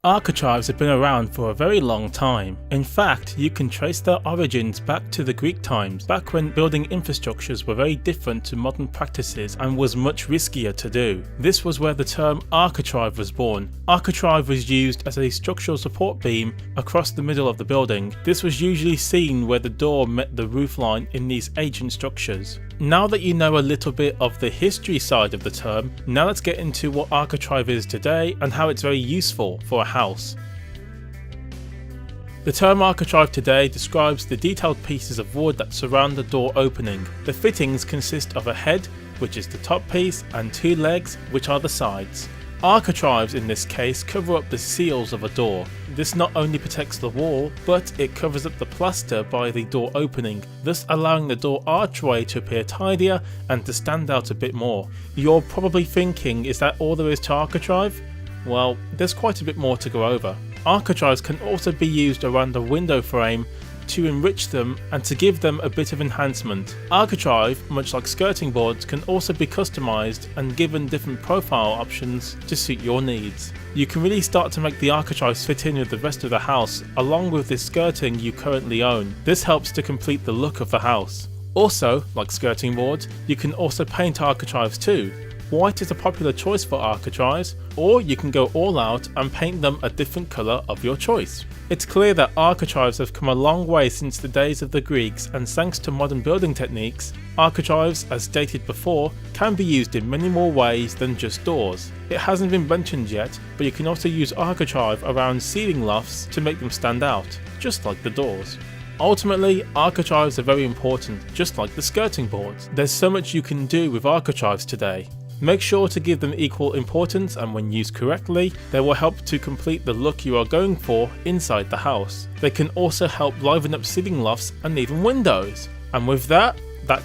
Architraves have been around for a very long time. In fact, you can trace their origins back to the Greek times, back when building infrastructures were very different to modern practices and was much riskier to do. This was where the term architrave was born. Architrave was used as a structural support beam across the middle of the building. This was usually seen where the door met the roofline in these ancient structures. Now that you know a little bit of the history side of the term, now let's get into what architrave is today and how it's very useful for a house. The term architrave today describes the detailed pieces of wood that surround the door opening. The fittings consist of a head, which is the top piece, and two legs, which are the sides. Architraves in this case cover up the seals of a door. This not only protects the wall, but it covers up the plaster by the door opening, thus allowing the door archway to appear tidier and to stand out a bit more. You're probably thinking, is that all there is to architrave? Well, there's quite a bit more to go over. Architraves can also be used around the window frame to enrich them and to give them a bit of enhancement. Architrave, much like skirting boards, can also be customized and given different profile options to suit your needs. You can really start to make the architraves fit in with the rest of the house, along with the skirting you currently own. This helps to complete the look of the house. Also, like skirting boards, you can also paint architraves too. White is a popular choice for architraves, or you can go all out and paint them a different colour of your choice. It's clear that architraves have come a long way since the days of the Greeks, and thanks to modern building techniques, architraves, as stated before, can be used in many more ways than just doors. It hasn't been mentioned yet, but you can also use architrave around ceiling lofts to make them stand out, just like the doors. Ultimately, architraves are very important, just like the skirting boards. There's so much you can do with architraves today. Make sure to give them equal importance, and when used correctly, they will help to complete the look you are going for inside the house. They can also help liven up ceiling lofts and even windows. And with that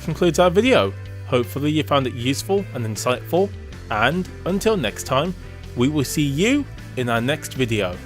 concludes our video. Hopefully you found it useful and insightful, and until next time, we will see you in our next video.